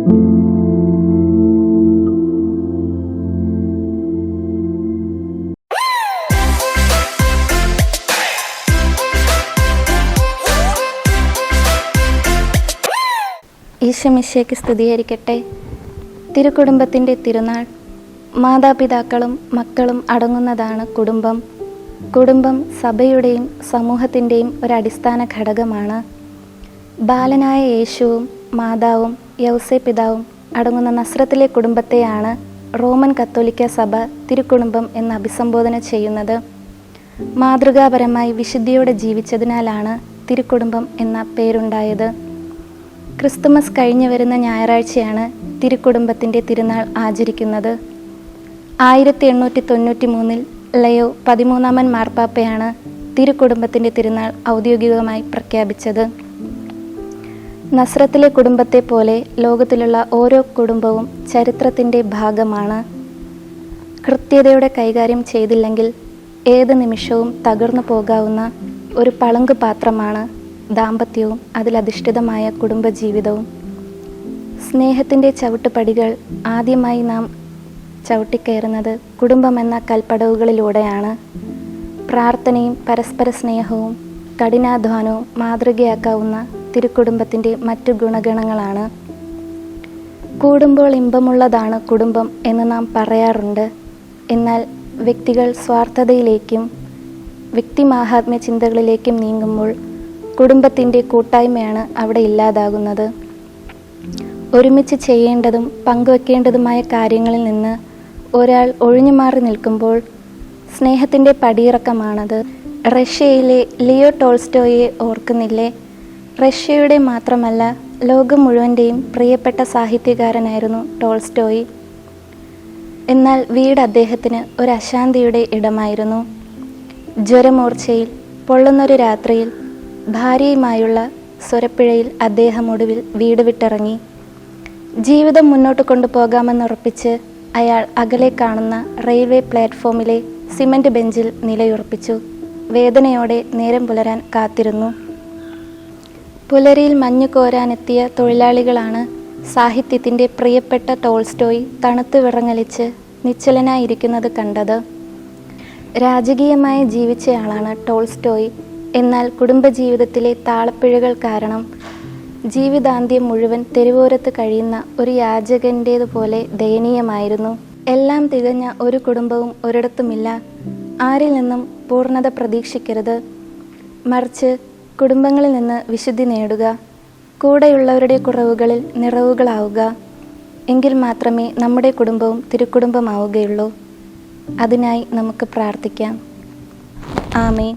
ഈശോമിശിഹായ്ക്ക് സ്തുതിയായിരിക്കട്ടെ. തിരുക്കുടുംബത്തിൻ്റെ തിരുനാൾ. മാതാപിതാക്കളും മക്കളും അടങ്ങുന്നതാണ് കുടുംബം. കുടുംബം സഭയുടെയും സമൂഹത്തിൻ്റെയും ഒരടിസ്ഥാന ഘടകമാണ്. ബാലനായ യേശുവും മാതാവും യൗസേപ്പിതാവും അടങ്ങുന്ന നസ്രത്തിലെ കുടുംബത്തെയാണ് റോമൻ കത്തോലിക്ക സഭ തിരുക്കുടുംബം എന്ന് അഭിസംബോധന ചെയ്യുന്നത്. മാതൃകാപരമായി വിശുദ്ധിയോടെ ജീവിച്ചതിനാലാണ് തിരുക്കുടുംബം എന്ന പേരുണ്ടായത്. ക്രിസ്തുമസ് കഴിഞ്ഞു വരുന്ന ഞായറാഴ്ചയാണ് തിരുക്കുടുംബത്തിൻ്റെ തിരുനാൾ ആചരിക്കുന്നത്. 1893 ലയോ 13 മാർപ്പാപ്പയാണ് തിരുക്കുടുംബത്തിൻ്റെ തിരുനാൾ ഔദ്യോഗികമായി പ്രഖ്യാപിച്ചത്. നസ്രത്തിലെ കുടുംബത്തെ പോലെ ലോകത്തിലുള്ള ഓരോ കുടുംബവും ചരിത്രത്തിൻ്റെ ഭാഗമാണ്. കൃത്യതയോടെ കൈകാര്യം ചെയ്തില്ലെങ്കിൽ ഏത് നിമിഷവും തകർന്നു പോകാവുന്ന ഒരു പളുങ്ക് പാത്രമാണ് ദാമ്പത്യവും അതിലധിഷ്ഠിതമായ കുടുംബജീവിതവും. സ്നേഹത്തിൻ്റെ ചവിട്ടുപടികൾ ആദ്യമായി നാം ചവിട്ടിക്കയറുന്നത് കുടുംബമെന്ന കൽപ്പടവുകളിലൂടെയാണ്. പ്രാർത്ഥനയും പരസ്പര സ്നേഹവും കഠിനാധ്വാനവും മാതൃകയാക്കാവുന്ന തിരുക്കുടുംബത്തിൻ്റെ മറ്റു ഗുണഗണങ്ങളാണ്. കൂടുമ്പോൾ ഇമ്പമുള്ളതാണ് കുടുംബം എന്ന് നാം പറയാറുണ്ട്. എന്നാൽ വ്യക്തികൾ സ്വാർത്ഥതയിലേക്കും വ്യക്തിമാഹാത്മ്യ ചിന്തകളിലേക്കും നീങ്ങുമ്പോൾ കുടുംബത്തിൻ്റെ കൂട്ടായ്മയാണ് അവിടെ ഇല്ലാതാകുന്നത്. ഒരുമിച്ച് ചെയ്യേണ്ടതും പങ്കുവെക്കേണ്ടതുമായ കാര്യങ്ങളിൽ നിന്ന് ഒരാൾ ഒഴിഞ്ഞു മാറി നിൽക്കുമ്പോൾ സ്നേഹത്തിൻ്റെ പടിയിറക്കമാണത്. റഷ്യയിലെ ലിയോ ടോൾസ്റ്റോയെ ഓർക്കുന്നില്ലേ? റഷ്യയുടെ മാത്രമല്ല ലോകം മുഴുവൻ്റെയും പ്രിയപ്പെട്ട സാഹിത്യകാരനായിരുന്നു ടോൾസ്റ്റോയി. എന്നാൽ വീട് അദ്ദേഹത്തിന് ഒരു അശാന്തിയുടെ ഇടമായിരുന്നു. ജ്വരമൂർച്ചയിൽ പൊള്ളുന്നൊരു രാത്രിയിൽ ഭാര്യയുമായുള്ള സ്വരപ്പിഴയിൽ അദ്ദേഹം ഒടുവിൽ വീട് വിട്ടിറങ്ങി. ജീവിതം മുന്നോട്ട് കൊണ്ടുപോകാമെന്നുറപ്പിച്ച് അയാൾ അകലെ കാണുന്ന റെയിൽവേ പ്ലാറ്റ്ഫോമിലെ സിമൻ്റ് ബെഞ്ചിൽ നിലയുറപ്പിച്ചു. വേദനയോടെ നേരം പുലരാൻ കാത്തിരുന്നു. പുലരിയിൽ മഞ്ഞു കോരാനെത്തിയ തൊഴിലാളികളാണ് സാഹിത്യത്തിൻ്റെ പ്രിയപ്പെട്ട ടോൾസ്റ്റോയി തണുത്തു വിറങ്ങലിച്ച് നിശ്ചലനായിരിക്കുന്നത് കണ്ടത്. രാജകീയമായി ജീവിച്ചയാളാണ് ടോൾസ്റ്റോയി. എന്നാൽ കുടുംബജീവിതത്തിലെ താളപ്പിഴകൾ കാരണം ജീവിതാന്ത്യം മുഴുവൻ തെരുവോരത്ത് കഴിയുന്ന ഒരു യാചകൻ്റേതുപോലെ ദയനീയമായിരുന്നു. എല്ലാം തികഞ്ഞ ഒരു കുടുംബവും ഒരിടത്തുമില്ല. ആരിൽ നിന്നും പൂർണ്ണത പ്രതീക്ഷിക്കരുത്. മറിച്ച് കുടുംബങ്ങളിൽ നിന്ന് വിശുദ്ധി നേടുക. കൂടെയുള്ളവരുടെ കുറവുകളിൽ നിറവുകളാവുക. എങ്കിൽ മാത്രമേ നമ്മുടെ കുടുംബവും തിരുക്കുടുംബമാവുകയുള്ളൂ. അതിനായി നമുക്ക് പ്രാർത്ഥിക്കാം. ആമേൻ.